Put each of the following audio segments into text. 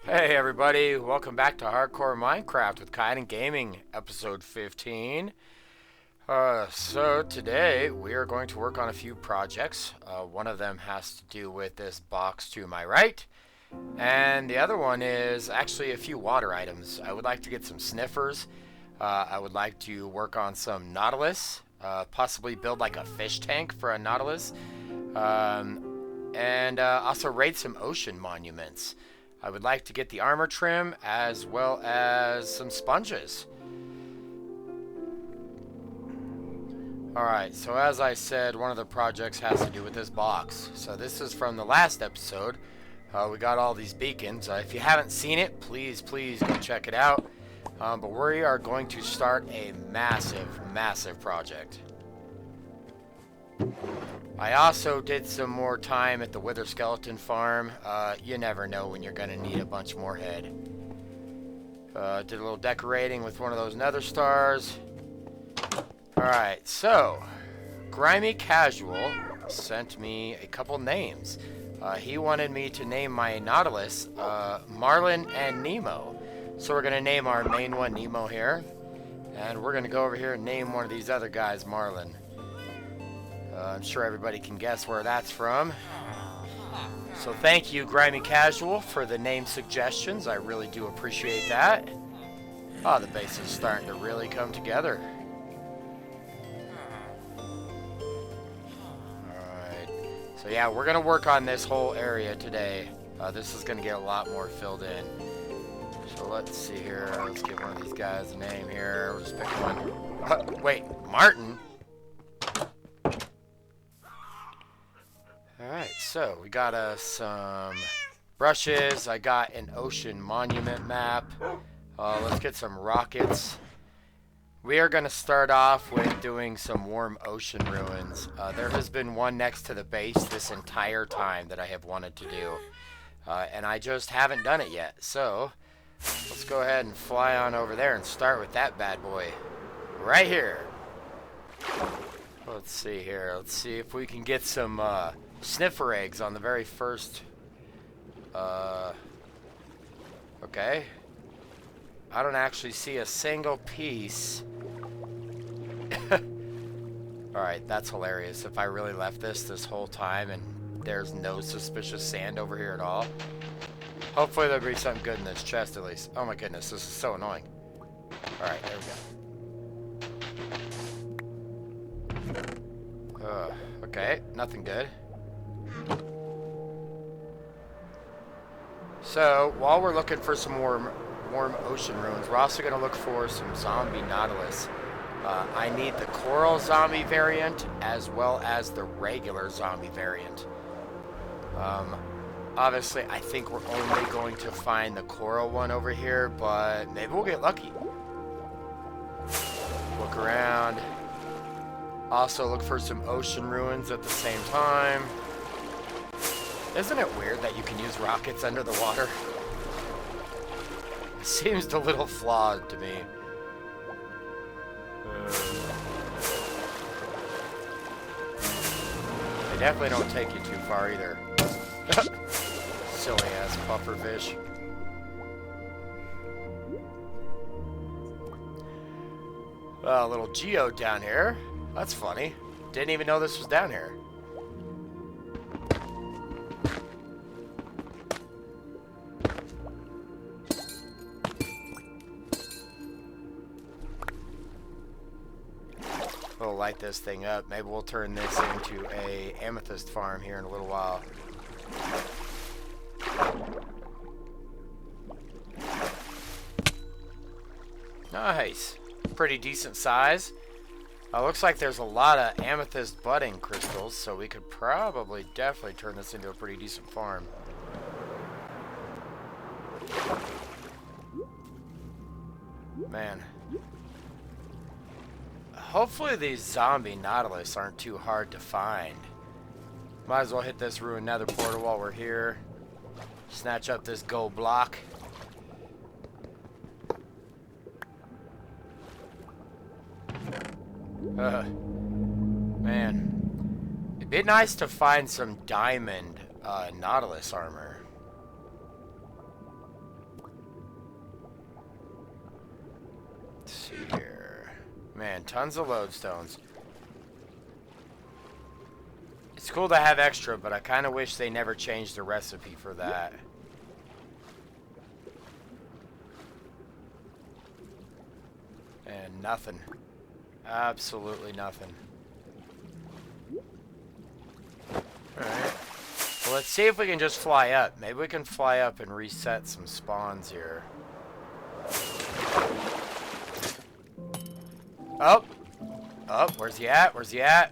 Hey everybody, welcome back to Hardcore Minecraft with Kaiden Gaming, episode 15. So today we are going to work on a few projects. One of them has to do with this box to my right, and the other one is actually a few water items. I would like to get some Sniffers. I would like to work on some nautilus, possibly build like a fish tank for a nautilus, and also raid some ocean monuments. I would like to get the armor trim as well as some sponges. Alright, so as I said, one of the projects has to do with this box. So this is from the last episode. We got all these beacons. If you haven't seen it, please go check it out. But we are going to start a massive project. I also did some more time at the Wither Skeleton farm. You never know when you're going to need a bunch more head. Did a little decorating with one of those nether stars. Alright, so Grimy Casual sent me a couple names. He wanted me to name my Nautilus Marlin and Nemo. So we're going to name our main one Nemo here. And we're going to go over here and name one of these other guys Marlin. I'm sure everybody can guess where that's from. So thank you, Grimy Casual, for the name suggestions. I really do appreciate that. Oh, the base is starting to really come together. Alright. So yeah, we're going to work on this whole area today. This is going to get a lot more filled in. So let's see here. Let's give one of these guys a name here. We'll just pick one. Wait, Martin? Alright, so we got some brushes. I got an ocean monument map. Let's get some rockets. We are going to start off with doing some warm ocean ruins. There has been one next to the base this entire time that I have wanted to do. And I just haven't done it yet. So, let's go ahead and fly on over there and start with that bad boy. Right here. Let's see here. Let's see if we can get some sniffer eggs on the very first. Okay. I don't actually see a single piece. Alright, that's hilarious. If I really left this whole time and there's no suspicious sand over here at all. Hopefully there'll be something good in this chest at least. Oh my goodness, this is so annoying. Alright, there we go. Okay, nothing good. So, while we're looking for some warm ocean ruins, we're also going to look for some zombie nautilus. I need the coral zombie variant as well as the regular zombie variant. Obviously, I think we're only going to find the coral one over here, but maybe we'll get lucky. Look around. Also look for some ocean ruins at the same time. Isn't it weird that you can use rockets under the water? It seems a little flawed to me. They definitely don't take you too far either. Silly ass pufferfish. A little geode down here. That's funny. Didn't even know this was down here. We'll light this thing up. Maybe we'll turn this into a amethyst farm here in a little while. Nice. Pretty decent size. Looks like there's a lot of amethyst budding crystals, so we could probably definitely turn this into a pretty decent farm. Man. Hopefully these zombie nautilus aren't too hard to find. Might as well hit this ruined nether portal while we're here. Snatch up this gold block. Man. It'd be nice to find some diamond nautilus armor. see here. Man, tons of lodestones. It's cool to have extra, but I kind of wish they never changed the recipe for that. And nothing. Absolutely nothing. Alright. Well, let's see if we can just fly up. Maybe we can fly up and reset some spawns here. Oh! Oh, where's he at? Where's he at?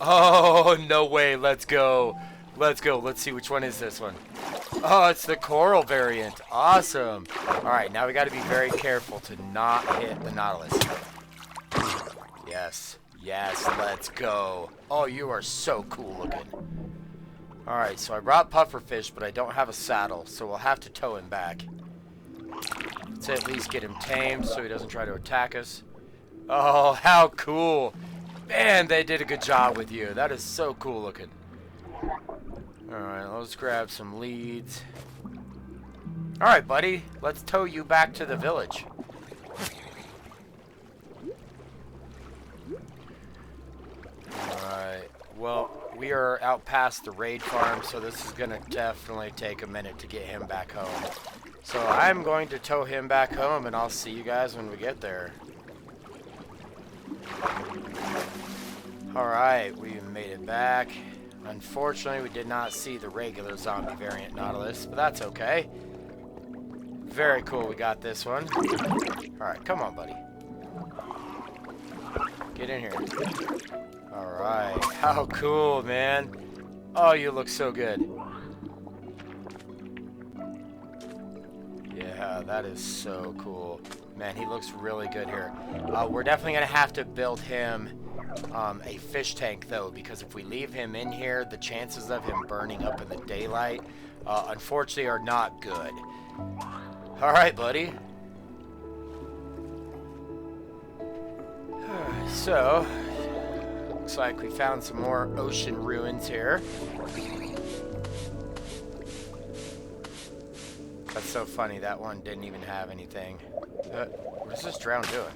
Oh, no way. Let's go. Let's go. Let's see which one is this one. Oh, it's the coral variant. Awesome. Alright, now we got to be very careful to not hit the nautilus. Yes. Yes, let's go. Oh, you are so cool looking. Alright, so I brought pufferfish, but I don't have a saddle, so we'll have to tow him back. Let's at least get him tamed so he doesn't try to attack us. Oh, how cool. Man, they did a good job with you. That is so cool looking. Alright, let's grab some leads. Alright, buddy. Let's tow you back to the village. Alright. Well, we are out past the raid farm, so this is going to definitely take a minute to get him back home. So I'm going to tow him back home, and I'll see you guys when we get there. Alright, we made it back. Unfortunately, we did not see the regular zombie variant nautilus, but that's okay. Very cool, we got this one. Alright, come on, buddy. Get in here. Alright, how cool, man. Oh, you look so good. Yeah, that is so cool. Man, he looks really good here. We're definitely going to have to build him a fish tank, though, because if we leave him in here, the chances of him burning up in the daylight, unfortunately, are not good. Alright, buddy. So, looks like we found some more ocean ruins here. That's so funny, that one didn't even have anything. What's this drown doing?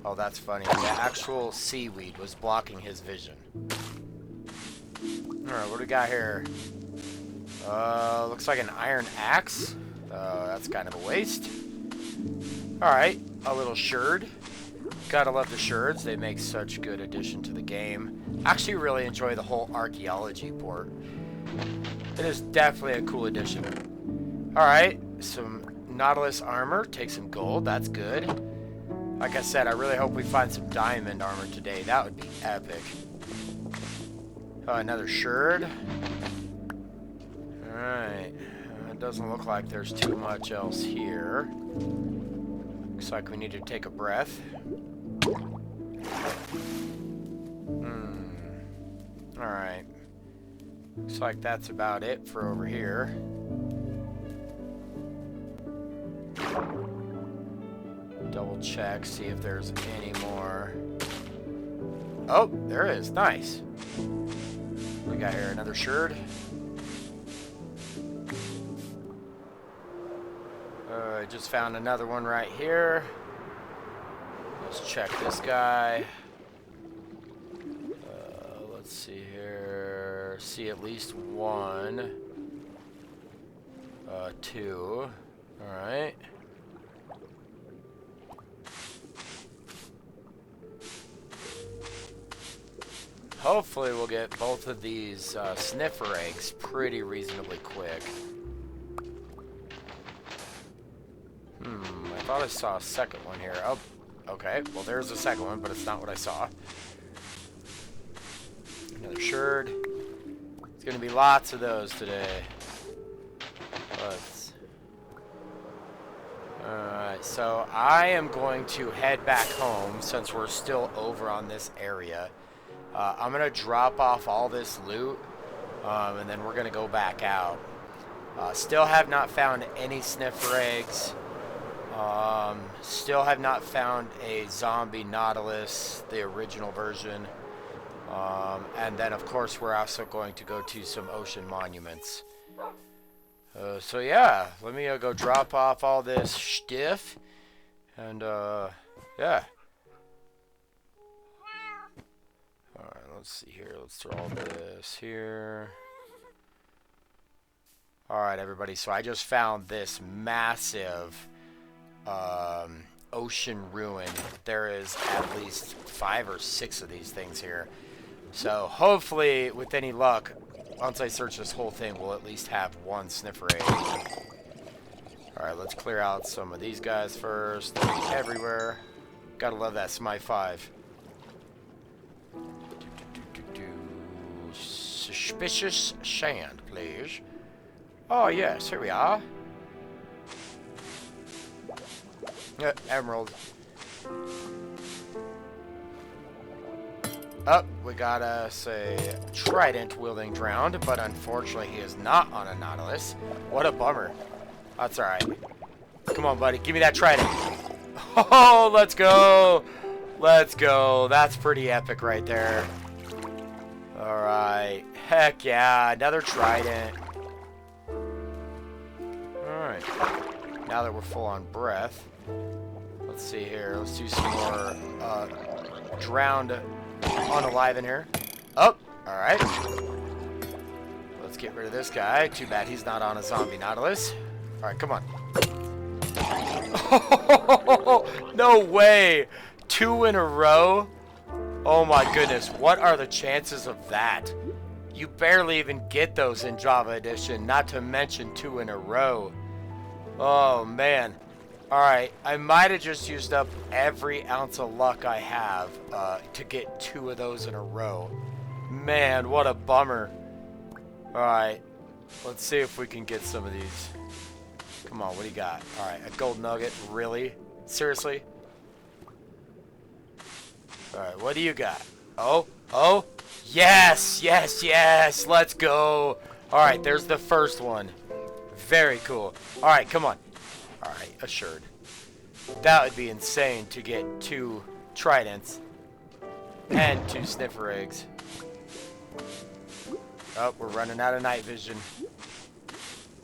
Oh, that's funny. The actual seaweed was blocking his vision. Alright, what do we got here? Looks like an iron axe. That's kind of a waste. Alright, a little sherd. Gotta love the sherds. They make such good addition to the game. Actually really enjoy the whole archaeology port. It is definitely a cool addition. Alright, some nautilus armor. Take some gold. That's good. Like I said, I really hope we find some diamond armor today. That would be epic. Another sherd. Alright. It doesn't look like there's too much else here. Looks like we need to take a breath. Alright. Looks like that's about it for over here. Double check, see if there's any more. Oh, there is. Nice. What we got here? Another sherd. I just found another one right here. Let's check this guy. Let's see here. See at least one. Two. Alright. Hopefully we'll get both of these sniffer eggs pretty reasonably quick. I thought I saw a second one here. Oh, okay. Well, there's a second one, but it's not what I saw. Another sherd. There's going to be lots of those today. Alright, so I am going to head back home since we're still over on this area. I'm going to drop off all this loot, and then we're going to go back out. Still have not found any sniffer eggs. Still have not found a zombie nautilus, the original version. And then, of course, we're also going to go to some ocean monuments. So, yeah, let me go drop off all this stuff. And, Yeah. Alright, let's see here. Let's throw all this here. Alright, everybody. So I just found this massive ocean ruin. There is at least 5 or 6 of these things here. So hopefully, with any luck, once I search this whole thing, we'll at least have one sniffer egg. Alright, let's clear out some of these guys first. They're everywhere. Gotta love that Smi 5. Suspicious sand, please. Oh, yes, here we are. Emerald. Oh, we got us a trident-wielding drowned, but unfortunately he is not on a nautilus. What a bummer. That's alright. Come on, buddy. Give me that trident. Oh, let's go. Let's go. That's pretty epic right there. Alright. Heck yeah. Another trident. Alright. Now that we're full on breath, let's see here. Let's do some more drowned unalive in here. Oh, alright. Let's get rid of this guy. Too bad he's not on a zombie nautilus. Alright, come on. Oh, no way. 2 in a row? Oh my goodness. What are the chances of that? You barely even get those in Java Edition, not to mention 2 in a row. Oh, man. Alright, I might have just used up every ounce of luck I have to get 2 of those in a row. Man, what a bummer. Alright, let's see if we can get some of these. Come on, what do you got? Alright, a gold nugget, really? Seriously? Alright, what do you got? Oh, yes, yes, yes, let's go. Alright, there's the first one. Very cool. Alright, come on. Alright, assured. That would be insane to get 2 tridents and 2 sniffer eggs. Oh, we're running out of night vision.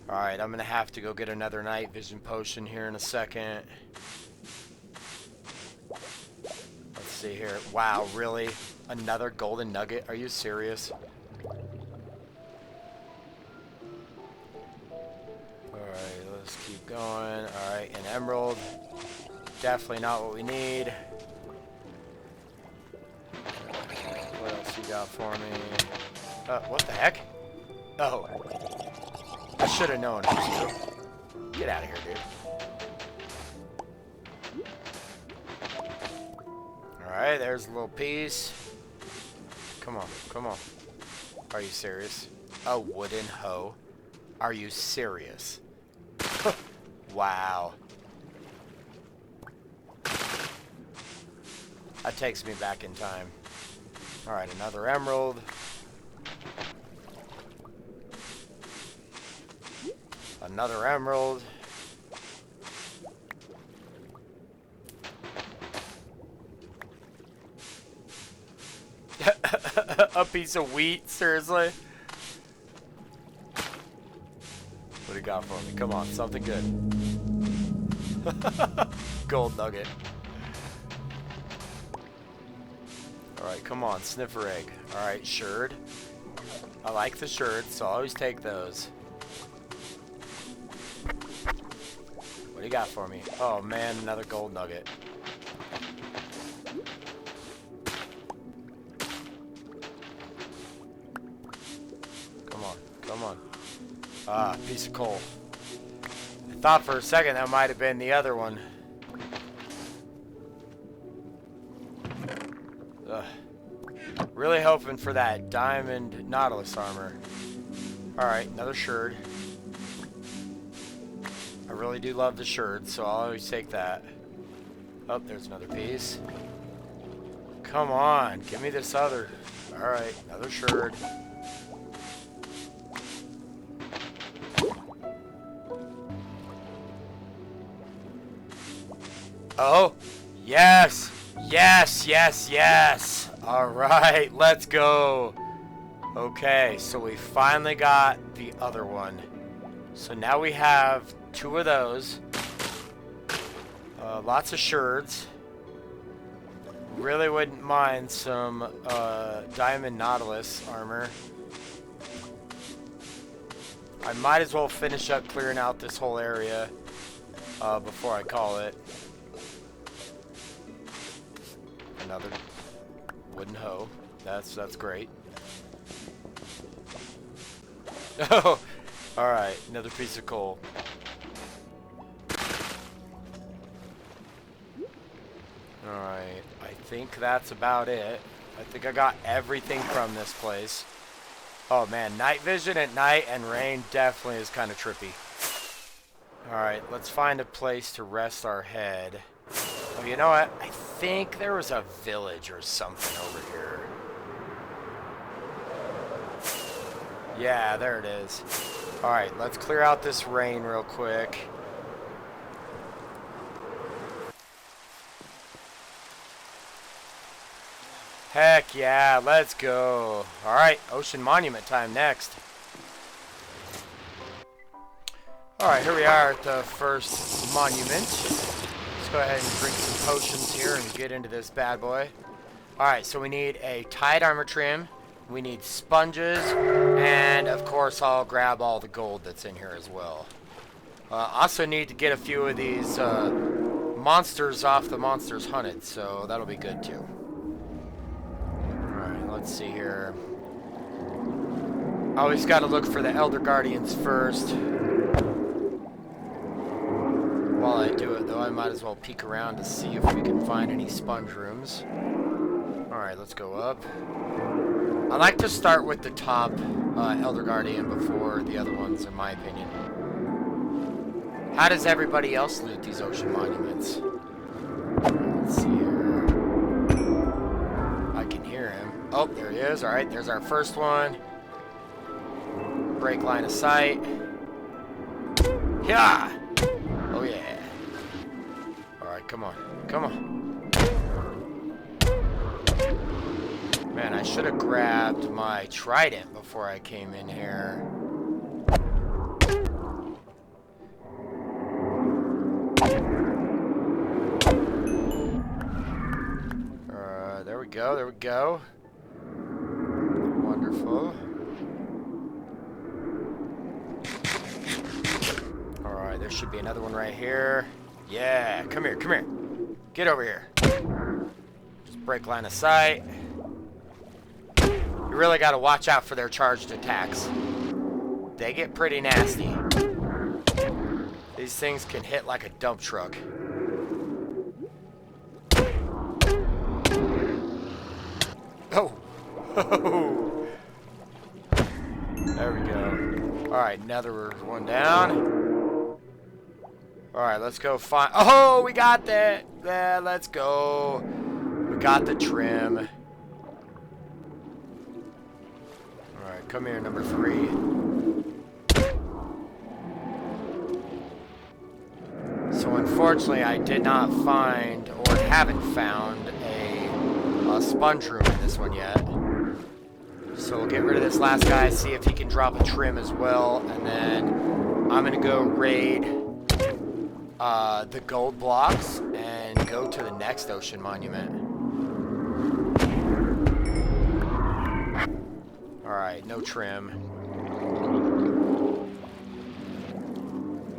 Alright, I'm gonna have to go get another night vision potion here in a second. Let's see here. Wow, really? Another golden nugget? Are you serious? Alright, let's keep going. Alright, an emerald. Definitely not what we need. What else you got for me? What the heck? Oh. I should have known. Get out of here, dude. Alright, there's a little piece. Come on, come on. Are you serious? A wooden hoe? Are you serious? Wow. That takes me back in time. Alright, another emerald. Another emerald. A piece of wheat, seriously? What do you got for me? Come on, something good. Gold nugget. Alright, come on, sniffer egg. Alright, shirred. I like the shirred, so I'll always take those. What do you got for me? Oh man, another gold nugget. Come on, come on. Ah, piece of coal. I thought for a second that might have been the other one. Ugh. Really hoping for that diamond nautilus armor. Alright, another shirred. I really do love the shirred, so I'll always take that. Oh, there's another piece. Come on, give me this other. Alright, another shirred. Oh, yes, yes, yes, yes. All right, let's go. Okay, so we finally got the other one. So now we have 2 of those. Lots of sherds. Really wouldn't mind some diamond nautilus armor. I might as well finish up clearing out this whole area before I call it. Another wooden hoe. That's great. Oh, all right. Another piece of coal. All right. I think that's about it. I think I got everything from this place. Oh man, night vision at night and rain definitely is kind of trippy. All right, let's find a place to rest our head. Oh, you know what? I think there was a village or something over here. Yeah, there it is. All right, let's clear out this rain real quick. Heck yeah, let's go. All right, Ocean Monument time next. All right, here we are at the first monument. Let's go ahead and drink some potions here and get into this bad boy. All right, so we need a tide armor trim. We need sponges, and of course I'll grab all the gold that's in here as well. Also need to get a few of these monsters off the monsters hunted, so that'll be good too. Alright, let's see here. Always got to look for the Elder Guardians first. While I do it though, I might as well peek around to see if we can find any sponge rooms. Alright, let's go up. I like to start with the top Elder Guardian before the other ones, in my opinion. How does everybody else loot these ocean monuments? Let's see here. I can hear him. Oh, there he is. Alright, there's our first one. Break line of sight. Yeah! Oh yeah. Alright, come on. Come on. Man, I should have grabbed my trident before I came in here. There we go, there we go. Wonderful. Alright, there should be another one right here. Yeah, come here, come here. Get over here. Just break line of sight. You really got to watch out for their charged attacks. They get pretty nasty. These things can hit like a dump truck. Oh! Oh! There we go. Alright, another one down. Alright, let's go find... Oh, we got that! Yeah, let's go. We got the trim. Alright, come here, number 3. So unfortunately, I did not find, or haven't found, a sponge room in this one yet. So we'll get rid of this last guy, see if he can drop a trim as well, and then I'm gonna go raid the gold blocks and go to the next ocean monument. Alright, no trim.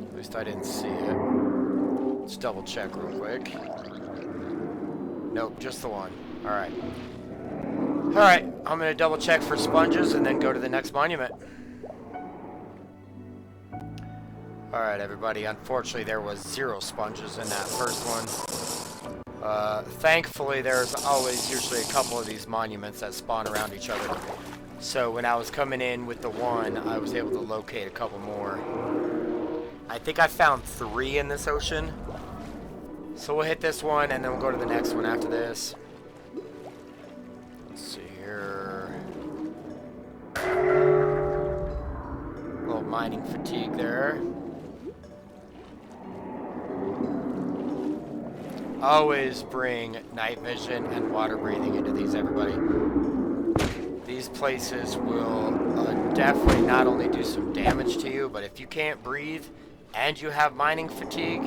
At least I didn't see it. Let's double check real quick. Nope, just the one. Alright. Alright, I'm going to double check for sponges and then go to the next monument. Alright, everybody. Unfortunately, there was 0 sponges in that first one. Thankfully, there's always usually a couple of these monuments that spawn around each other. So when I was coming in with the one, I was able to locate a couple more. I think I found 3 in this ocean. So we'll hit this one and then we'll go to the next one after this. Let's see here. A little mining fatigue there. Always bring night vision and water breathing into these, everybody. These places will definitely not only do some damage to you, but if you can't breathe and you have mining fatigue,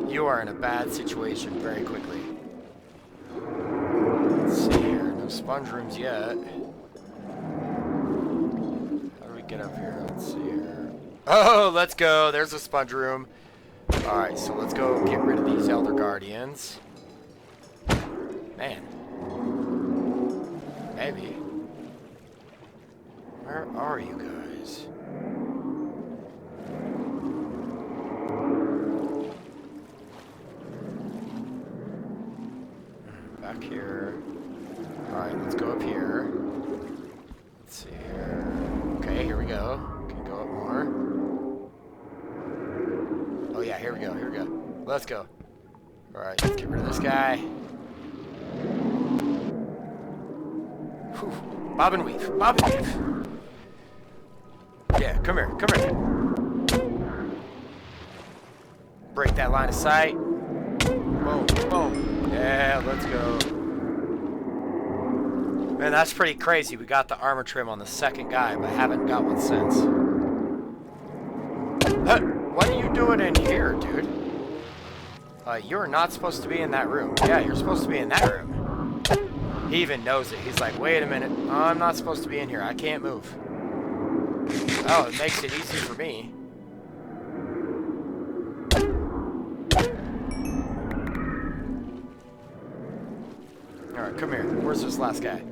you are in a bad situation very quickly. no sponge rooms yet. How do we get up here? Let's see here. Oh, let's go. There's a sponge room. Alright, so let's go get rid of these Elder Guardians. Man. Maybe. Where are you guys? Back here. Alright, let's go up here. Let's see here. Okay, here we go. Can go up more. Oh yeah, here we go, here we go. Let's go. Alright, let's get rid of this guy. Whew. Bob and weave, bob and weave. Yeah, come here, come here. Break that line of sight. Boom, boom. Yeah, let's go. Man, that's pretty crazy. We got the armor trim on the second guy, but haven't got one since. What are you doing in here, dude? You're not supposed to be in that room. Yeah, you're supposed to be in that room. He even knows it. He's like, wait a minute. I'm not supposed to be in here. I can't move. Oh, it makes it easy for me. Alright, come here. Where's this last guy?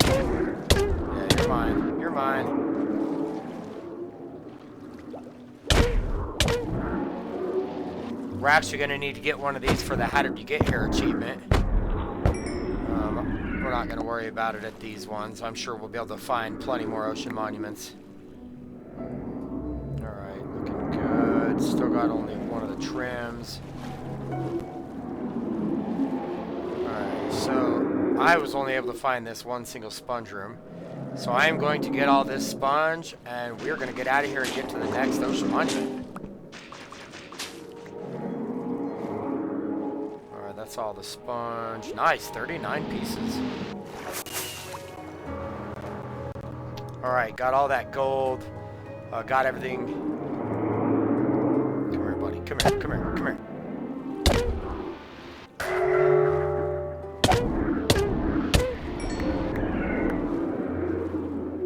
Yeah, you're mine. You're mine. We're actually going to need to get one of these for the How Did You Get Here achievement. We're not going to worry about it at these ones. I'm sure we'll be able to find plenty more ocean monuments. Alright, looking good. Still got only one of the trims. Alright, so I was only able to find this one single sponge room. So I am going to get all this sponge, and we're going to get out of here and get to the next ocean monument. That's all the sponge. Nice, 39 pieces. Alright, got all that gold. Got everything. Come here, buddy. Come here, come here, come here.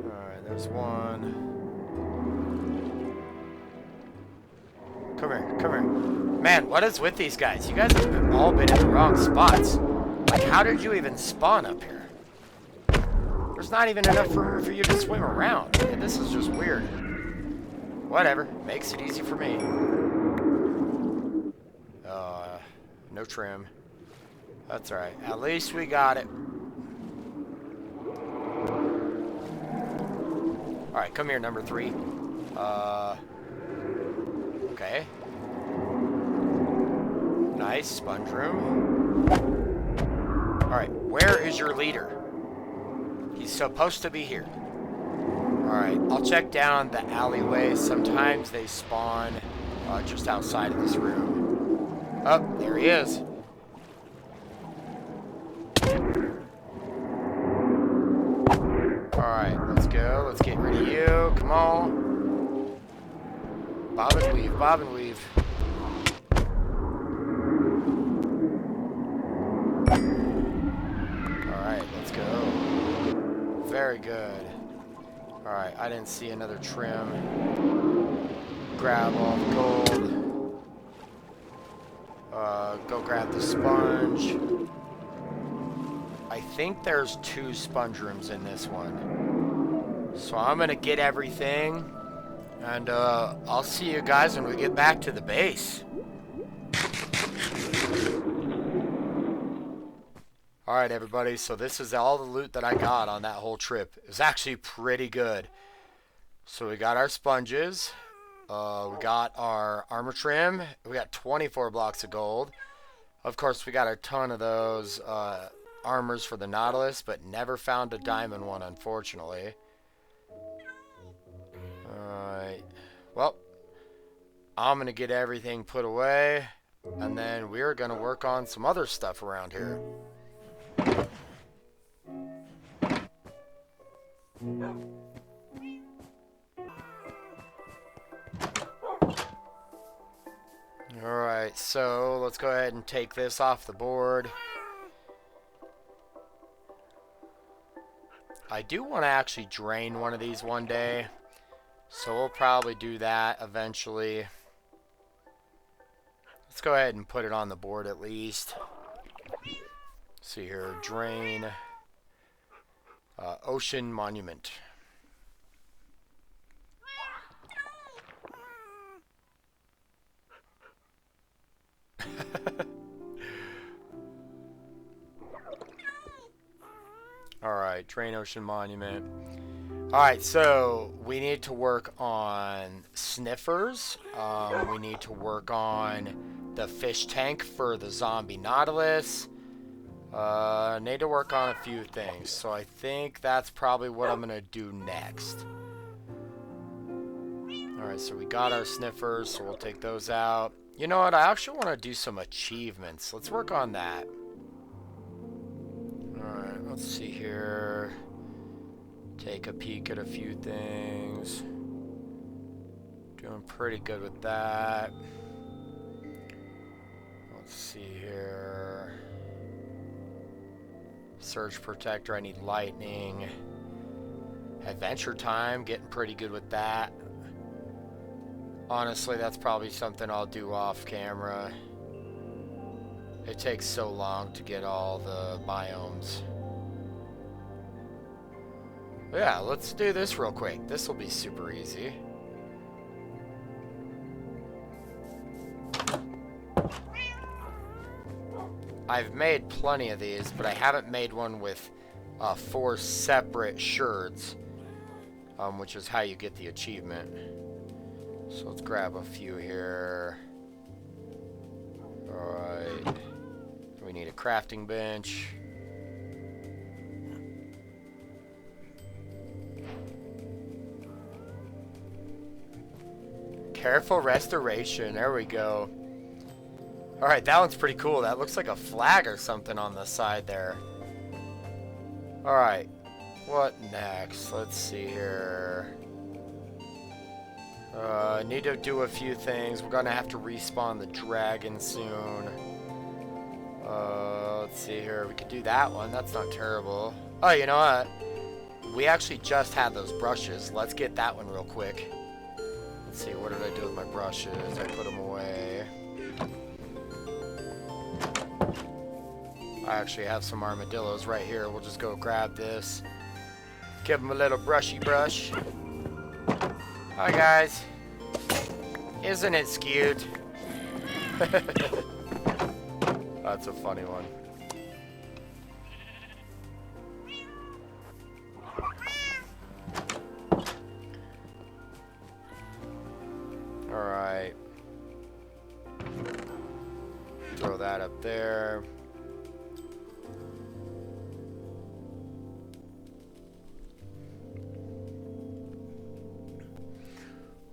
Alright, there's one. Come here, come here. Man, what is with these guys? You guys have all been in the wrong spots. Like, how did you even spawn up here? There's not even enough room for you to swim around. And this is just weird. Whatever. Makes it easy for me. No trim. That's alright. At least we got it. Alright, come here, number 3. Okay. Nice, sponge room. Alright, where is your leader? He's supposed to be here. Alright, I'll check down the alleyway. Sometimes they spawn just outside of this room. Oh, there he is. Alright, let's go. Let's get rid of you. Come on. Bob and weave, bob and weave. Alright, let's go. Very good. Alright, I didn't see another trim. Grab all the gold. Go grab the sponge. I think there's 2 sponge rooms in this one. So I'm gonna get everything. And I'll see you guys when we get back to the base. Alright everybody, so this is all the loot that I got on that whole trip. It was actually pretty good. So we got our sponges. We got our armor trim. We got 24 blocks of gold. Of course, we got a ton of those armors for the Nautilus, but never found a diamond one, unfortunately. Alright. Well, I'm going to get everything put away, and then we're going to work on some other stuff around here. Alright, so let's go ahead and take this off the board. I do want to actually drain one of these one day. So we'll probably do that eventually. Let's go ahead and put it on the board at least. See here, drain. Ocean Monument. Alright, drain Ocean Monument. Alright, so we need to work on Sniffers. We need to work on the fish tank for the zombie nautilus. Need to work on a few things. So I think that's probably what I'm going to do next. Alright, so we got our Sniffers, so we'll take those out. You know what? I actually want to do some achievements. Let's work on that. Alright, let's see here. Take a peek at a few things. Doing pretty good with that. Let's see here. Surge Protector, I need lightning. Adventure Time, getting pretty good with that. Honestly, that's probably something I'll do off camera. It takes so long to get all the biomes. But yeah, let's do this real quick. This will be super easy. I've made plenty of these, but I haven't made one with 4 separate sherds, which is how you get the achievement. So let's grab a few here. Alright. We need a crafting bench. Careful restoration. There we go. Alright, that one's pretty cool. That looks like a flag or something on the side there. Alright. What next? Let's see here. Need to do a few things. We're gonna have to respawn the dragon soon. Let's see here. We could do that one. That's not terrible. Oh, you know what? We actually just had those brushes. Let's get that one real quick. Let's see. What did I do with my brushes? I put them away. I actually have some armadillos right here. We'll just go grab this. Give them a little brushy brush. Hi, guys. Isn't it skewed? That's a funny one. Alright. Throw that up there.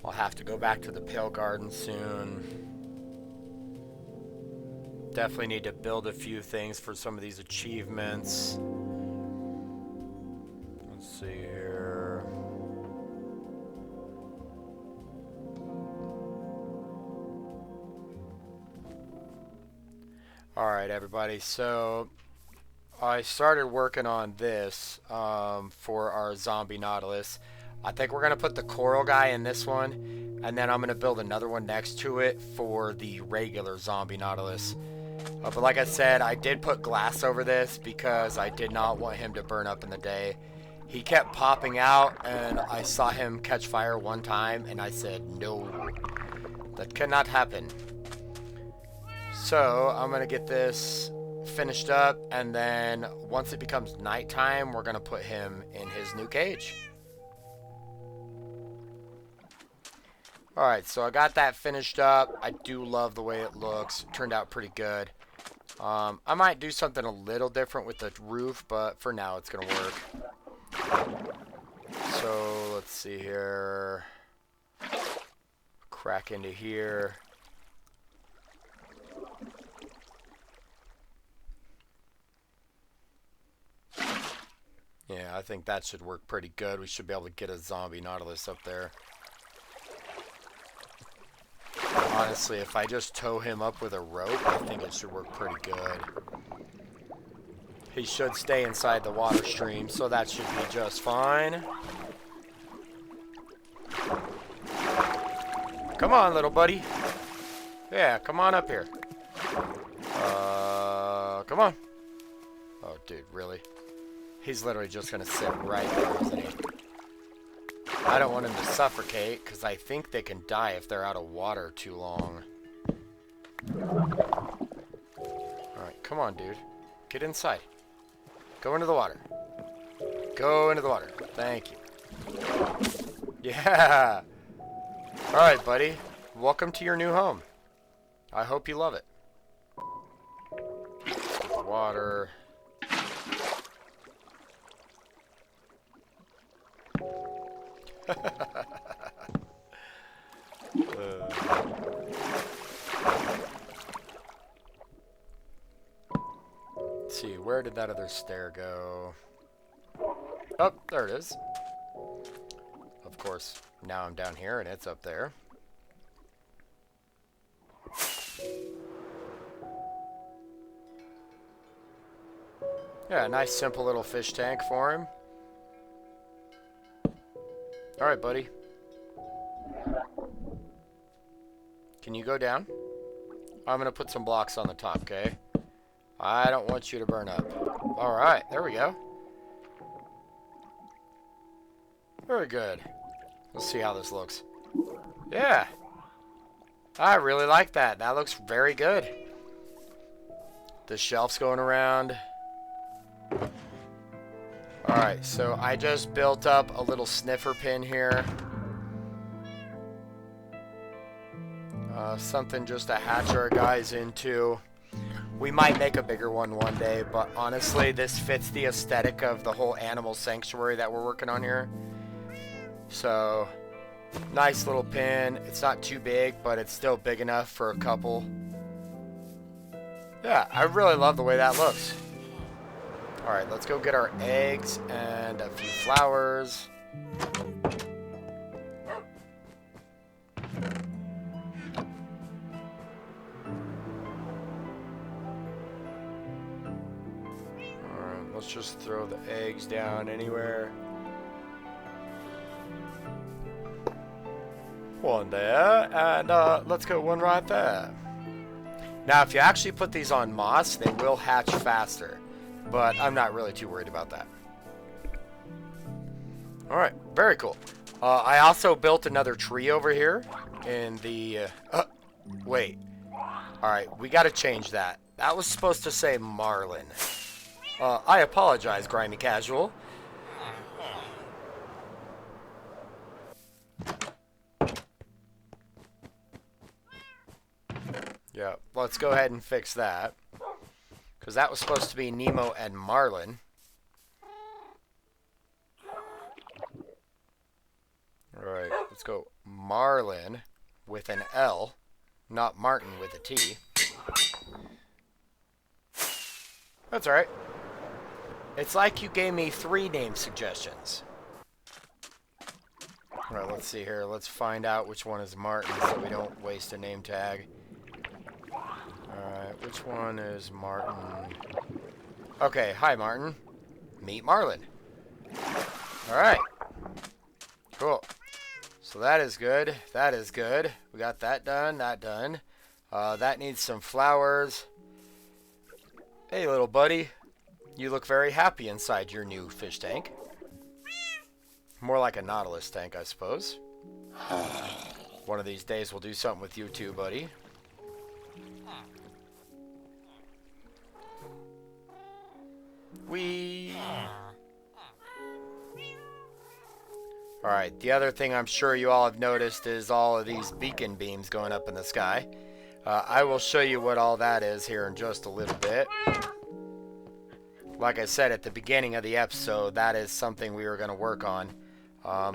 I'll have to go back to the Pale Garden soon. Definitely need to build a few things for some of these achievements. Let's see here. Alright, everybody. So I started working on this for our zombie nautilus. I think we're going to put the coral guy in this one, and then I'm going to build another one next to it for the regular zombie nautilus. But like I said, I did put glass over this because I did not want him to burn up in the day. He kept popping out, and I saw him catch fire one time, and I said, no, that cannot happen. So I'm going to get this finished up, and then once it becomes nighttime, we're going to put him in his new cage. Alright, so I got that finished up. I do love the way it looks. It turned out pretty good. I might do something a little different with the roof, but for now it's going to work. So, let's see here. Crack into here. Yeah, I think that should work pretty good. We should be able to get a zombie nautilus up there. Honestly, if I just tow him up with a rope, I think it should work pretty good. He should stay inside the water stream, so that should be just fine. Come on, little buddy. Yeah, come on up here. Come on. Oh, dude, really? He's literally just gonna sit right there, isn't he? I don't want him to suffocate, because I think they can die if they're out of water too long. Alright, come on, dude. Get inside. Go into the water. Go into the water. Thank you. Yeah! Alright, buddy. Welcome to your new home. I hope you love it. Water. Let's see, where did that other stair go? Oh, there it is. Of course, now I'm down here and it's up there. Yeah, nice simple little fish tank for him. Alright, buddy. Can you go down? I'm going to put some blocks on the top, okay? I don't want you to burn up. Alright, there we go. Very good. Let's see how this looks. Yeah. I really like that. That looks very good. The shelf's going around. Alright, so I just built up a little sniffer pin here. Something just to hatch our guys into. We might make a bigger one day, but honestly, this fits the aesthetic of the whole animal sanctuary that we're working on here. So, nice little pin. It's not too big, but it's still big enough for a couple. Yeah, I really love the way that looks. Alright, let's go get our eggs and a few flowers. Alright, let's just throw the eggs down anywhere. One there, and let's go one right there. Now, if you actually put these on moss, they will hatch faster. But I'm not really too worried about that. Alright, very cool. I also built another tree over here in the... wait. Alright, we gotta change that. That was supposed to say Marlin. I apologize, Grimy Casual. Yeah, let's go ahead and fix that. Because that was supposed to be Nemo and Marlin. Alright, let's go Marlin with an L, not Martin with a T. That's alright. It's like you gave me 3 name suggestions. Alright, let's see here. Let's find out which one is Martin so we don't waste a name tag. Alright, which one is Martin? Okay, hi Martin. Meet Marlin. Alright. Cool. So that is good. That is good. We got that done, that done. That needs some flowers. Hey little buddy. You look very happy inside your new fish tank. More like a nautilus tank, I suppose. One of these days we'll do something with you too, buddy. Alright, the other thing I'm sure you all have noticed is all of these beacon beams going up in the sky. I will show you what all that is here in just a little bit. Like I said at the beginning of the episode, that is something we were going to work on.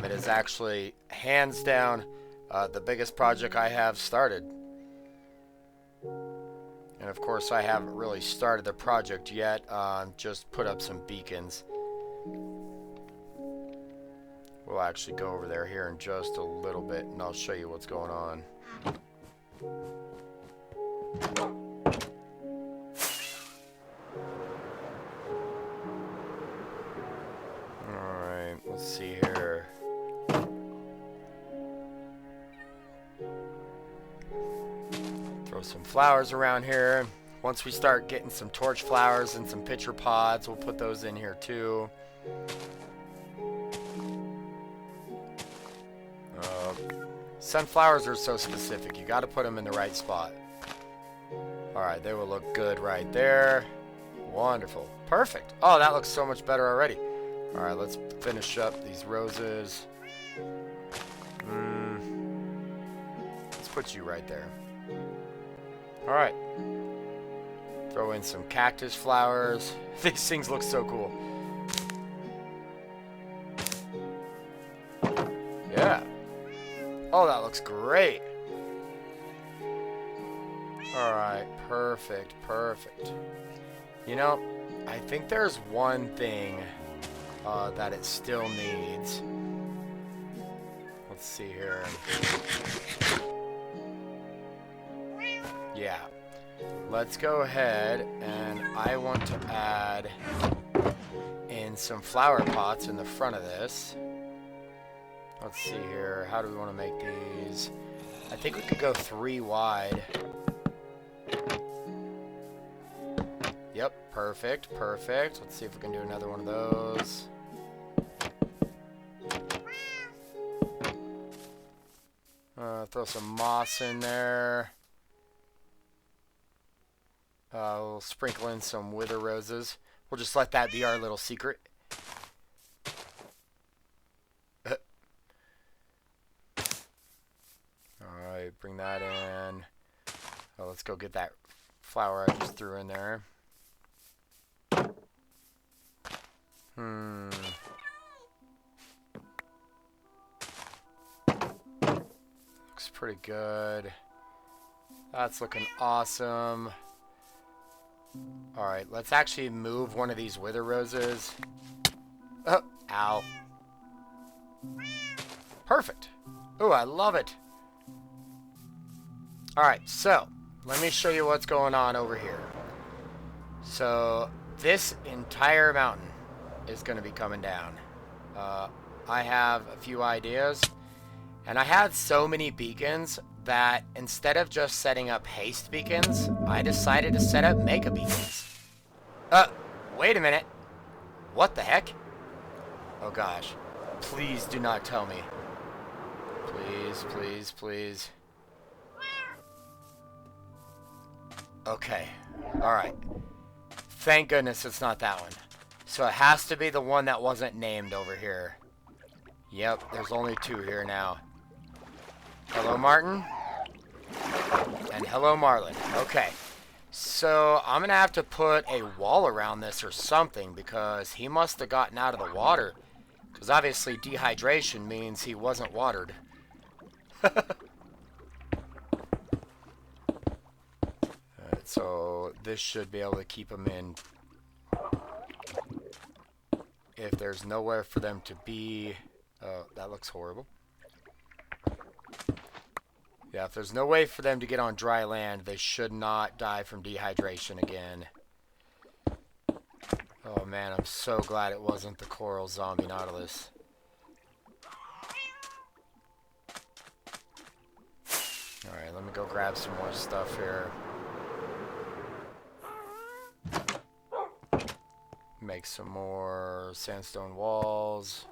It is actually, hands down, the biggest project I have started. And of course I haven't really started the project yet, just put up some beacons. We'll actually go over there here in just a little bit and I'll show you what's going on. Throw some flowers around here. Once we start getting some torch flowers and some pitcher pods, we'll put those in here too. Sunflowers are so specific. You got to put them in the right spot. Alright, they will look good right there. Wonderful. Perfect. Oh, that looks so much better already. Alright, let's finish up these roses. Let's put you right there. Alright. Throw in some cactus flowers. These things look so cool. Yeah. Oh, that looks great. Alright, perfect, perfect. You know, I think there's one thing that it still needs. Let's see here. Yeah. Let's go ahead and I want to add in some flower pots in the front of this. Let's see here. How do we want to make these? I think we could go 3 wide. Yep, perfect, perfect. Let's see if we can do another one of those. Throw some moss in there. We'll sprinkle in some wither roses. We'll just let that be our little secret. Alright, bring that in. Oh, let's go get that flower I just threw in there. Looks pretty good. That's looking awesome. Alright, let's actually move one of these wither roses. Oh, ow. Perfect. Oh, I love it. Alright, so let me show you what's going on over here. So this entire mountain is going to be coming down. I have a few ideas, and I had so many beacons that instead of just setting up haste beacons, I decided to set up mega beacons. Wait a minute. What the heck? Oh gosh. Please do not tell me. Please, please, please. Okay. Alright. Thank goodness it's not that one. So it has to be the one that wasn't named over here. Yep, there's only 2 here now. Hello, Martin. And hello, Marlin. Okay. So I'm going to have to put a wall around this or something because he must have gotten out of the water. Because obviously dehydration means he wasn't watered. So this should be able to keep them in. If there's nowhere for them to be... Oh, that looks horrible. Yeah, if there's no way for them to get on dry land, they should not die from dehydration again. Oh man, I'm so glad it wasn't the coral zombie nautilus. Alright, let me go grab some more stuff here. Make some more sandstone walls.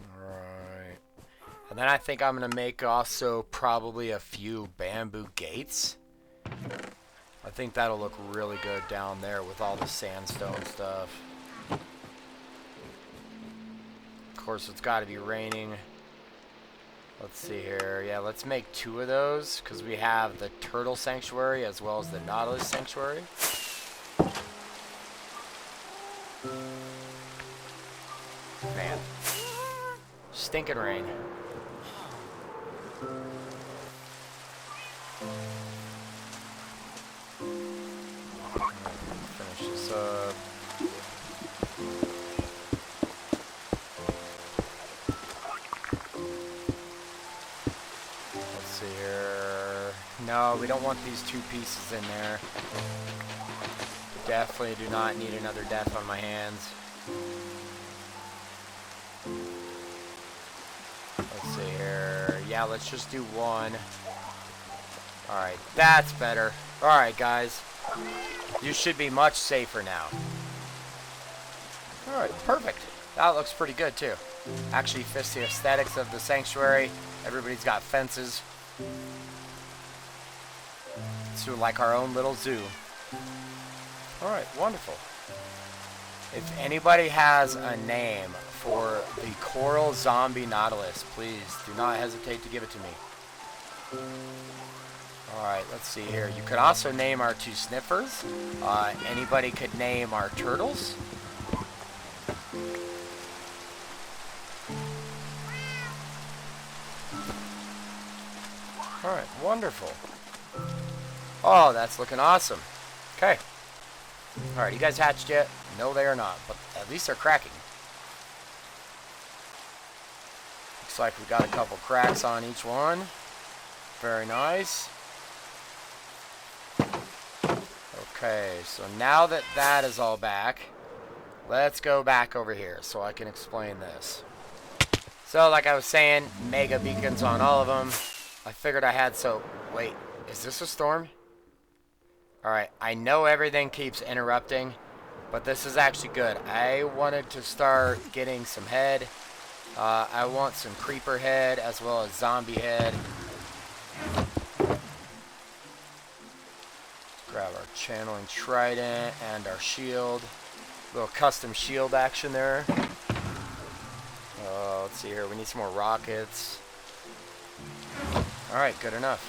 Alright. And then I think I'm going to make also probably a few bamboo gates. I think that'll look really good down there with all the sandstone stuff. Of course, it's got to be raining. Let's see here. Yeah, let's make 2 of those because we have the turtle sanctuary as well as the nautilus sanctuary. Man. Stinking rain. Finish this up. No, we don't want these 2 pieces in there. Definitely do not need another death on my hands. Yeah, let's just do one. Alright, that's better. Alright, guys. You should be much safer now. Alright, perfect. That looks pretty good, too. Actually fits the aesthetics of the sanctuary. Everybody's got fences. So like our own little zoo. Alright, wonderful. If anybody has a name for the coral zombie nautilus, please do not hesitate to give it to me. Alright, let's see here. You could also name our 2 sniffers. Anybody could name our turtles. Alright, wonderful. Oh, that's looking awesome. Okay. Alright, you guys hatched yet? No, they are not, but at least they're cracking. Looks like we got a couple cracks on each one. Very nice. Okay, so now that that is all back, let's go back over here so I can explain this. So, like I was saying, mega beacons on all of them. I figured I had, so... Wait, is this a storm? Alright, I know everything keeps interrupting, but this is actually good. I wanted to start getting some head. I want some creeper head as well as zombie head. Grab our channeling trident and our shield. Little custom shield action there. Let's see here. We need some more rockets. Alright, good enough.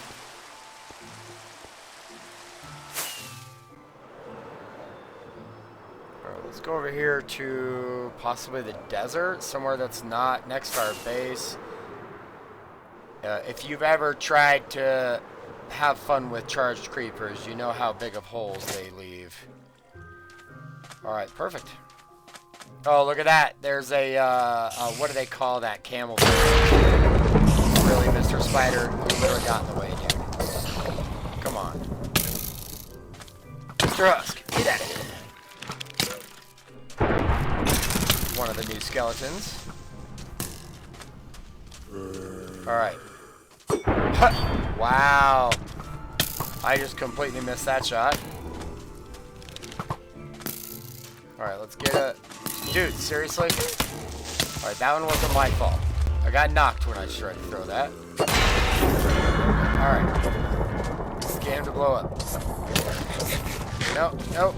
Alright, let's go over here to possibly the desert, somewhere that's not next to our base. If you've ever tried to have fun with charged creepers, you know how big of holes they leave. Alright, perfect. Oh, look at that. There's a, what do they call that camel thing? Really, Mr. Spider, you literally got in the way, dude. Come on. Mr. Husk, get at it. One of the new skeletons. Alright. Wow. I just completely missed that shot. Alright, let's get a... Dude, seriously? Alright, that one wasn't my fault. I got knocked when I tried to throw that. Alright. Let's get him to blow up. Nope, nope.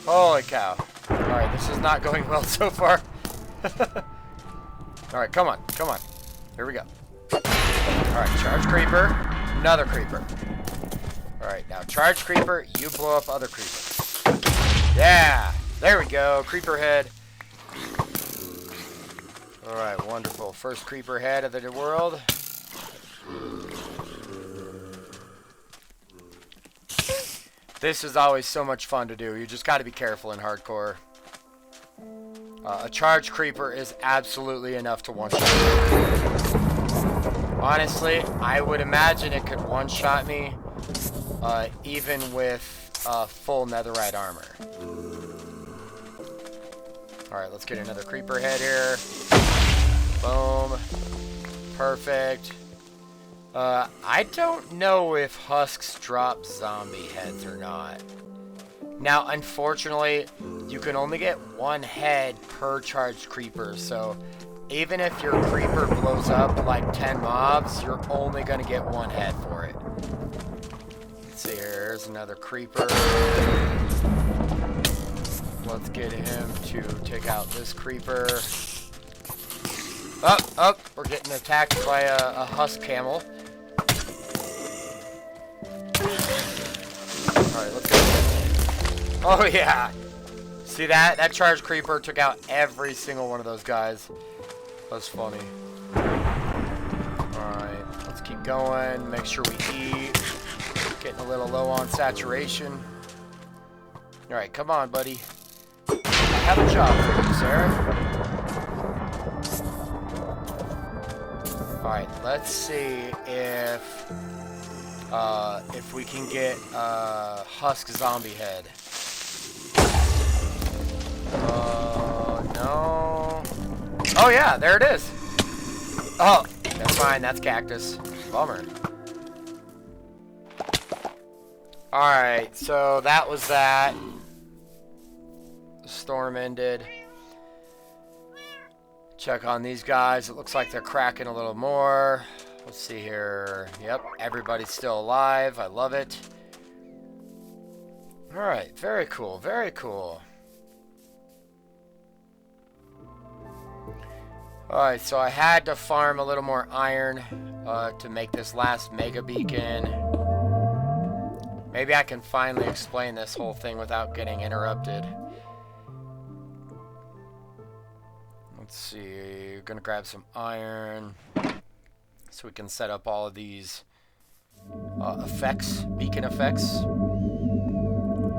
Holy cow. Alright, this is not going well so far. Alright, come on, come on. Here we go. Alright, charge creeper. Another creeper. Alright, now charge creeper, you blow up other creepers. Yeah! There we go, creeper head. Alright, wonderful. First creeper head of the world. This is always so much fun to do. You just got to be careful in hardcore. A charge creeper is absolutely enough to one-shot me. Honestly, I would imagine it could one-shot me even with full netherite armor. Alright, let's get another creeper head here. Boom. Perfect. I don't know if husks drop zombie heads or not. Now, unfortunately, you can only get one head per charged creeper, so even if your creeper blows up like 10 mobs, you're only going to get one head for it. Let's see, here's another creeper. Let's get him to take out this creeper. Up, we're getting attacked by a husk camel. Alright, let's go. Oh yeah! See that? That charge creeper took out every single one of those guys. That's funny. Alright, let's keep going. Make sure we eat. Getting a little low on saturation. Alright, come on, buddy. I have a job for you, sir. Alright, let's see if we can get husk zombie head. No. Oh yeah, there it is. Oh, never mind. That's cactus. Bummer. Alright, so that was that. The storm ended. Check on these guys. It looks like they're cracking a little more. Let's see here. Yep, everybody's still alive. I love it. Alright, very cool, very cool. Alright, so I had to farm a little more iron to make this last mega beacon. Maybe I can finally explain this whole thing without getting interrupted. Let's see, we're gonna grab some iron so we can set up all of these effects, beacon effects.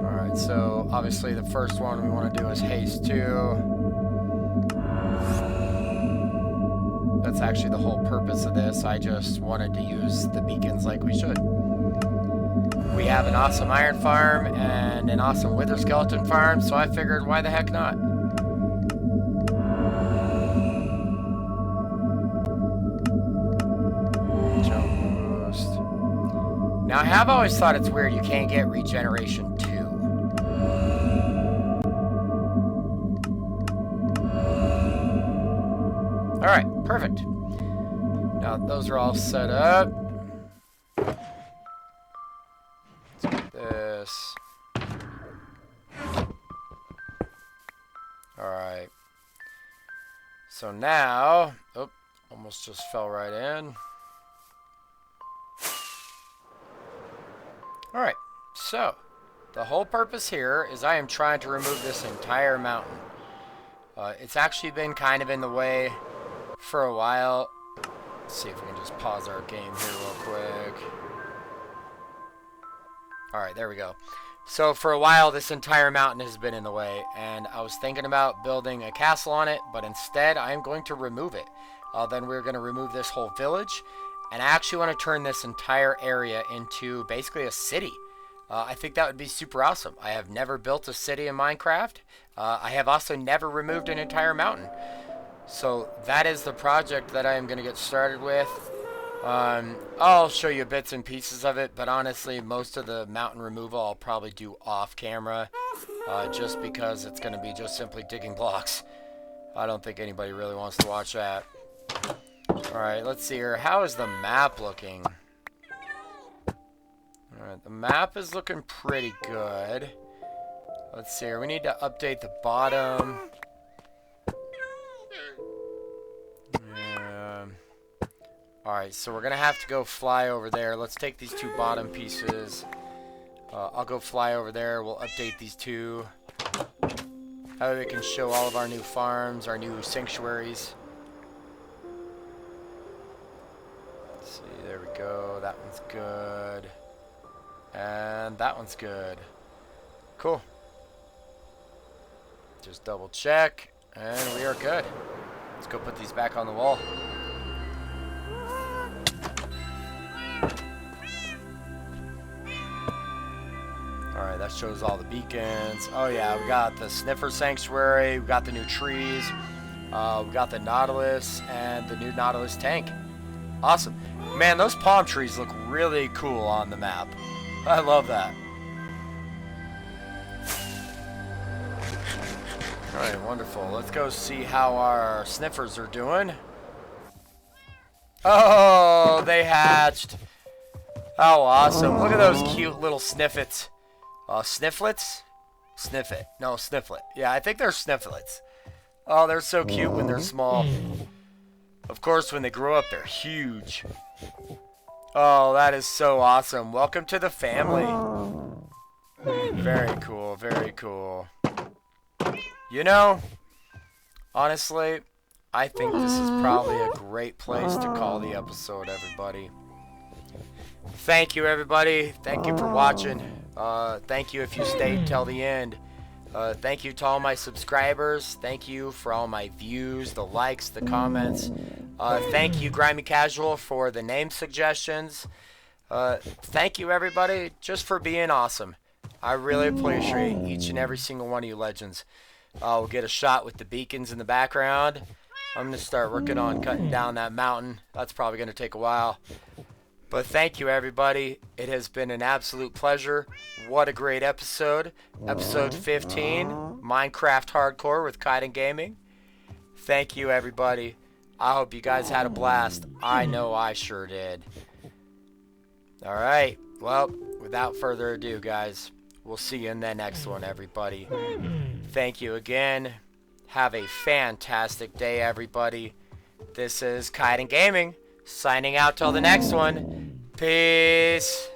Alright, so obviously the first one we want to do is haste 2. That's actually the whole purpose of this. I just wanted to use the beacons like we should. We have an awesome iron farm and an awesome wither skeleton farm, so I figured why the heck not? Jump boost. Now I have always thought it's weird you can't get regeneration 2. Alright, perfect. Now those are all set up. Let's get this. Alright. So now, oh, almost just fell right in. Alright, so the whole purpose here is I am trying to remove this entire mountain. It's actually been kind of in the way for a while. Let's see if we can just pause our game here real quick. Alright, there we go. So for a while this entire mountain has been in the way, and I was thinking about building a castle on it, but instead I am going to remove it. Then we're going to remove this whole village, and I actually want to turn this entire area into basically a city. I think that would be super awesome. I have never built a city in Minecraft. I have also never removed an entire mountain. So that is the project that I am going to get started with. I'll show you bits and pieces of it, but honestly, most of the mountain removal I'll probably do off camera, just because it's going to be just simply digging blocks. I don't think anybody really wants to watch that. Alright, let's see here. How is the map looking? Alright, the map is looking pretty good. Let's see here. We need to update the bottom. Alright, so we're going to have to go fly over there. Let's take these 2 bottom pieces. I'll go fly over there. We'll update these 2. That way we can show all of our new farms, our new sanctuaries. Let's see, there we go. That one's good. And that one's good. Cool. Just double check. And we are good. Let's go put these back on the wall. Alright, that shows all the beacons. Oh yeah, we got the Sniffer Sanctuary, we got the new trees, we got the Nautilus, and the new Nautilus tank. Awesome. Man, those palm trees look really cool on the map. I love that. Alright, wonderful. Let's go see how our Sniffers are doing. Oh, they hatched. How awesome. Look at those cute little sniffets. Snifflets? Sniffet. No, snifflet. Yeah, I think they're snifflets. Oh, they're so cute when they're small. Of course, when they grow up, they're huge. Oh, that is so awesome. Welcome to the family. Very cool, very cool. You know, honestly, I think this is probably a great place to call the episode, everybody. Thank you, everybody. Thank you for watching. Thank you if you stayed till the end. Thank you to all my subscribers. Thank you for all my views, the likes, the comments. Thank you, Grimy Casual, for the name suggestions. Thank you, everybody, just for being awesome. I really appreciate each and every single one of you legends. We'll get a shot with the beacons in the background. I'm going to start working on cutting down that mountain. That's probably going to take a while. But thank you, everybody. It has been an absolute pleasure. What a great episode. Episode 15, Minecraft Hardcore with Kaiden Gaming. Thank you, everybody. I hope you guys had a blast. I know I sure did. Alright, well, without further ado, guys, we'll see you in the next one, everybody. Thank you again. Have a fantastic day, everybody. This is Kaiden Gaming, signing out till the next one. Peace.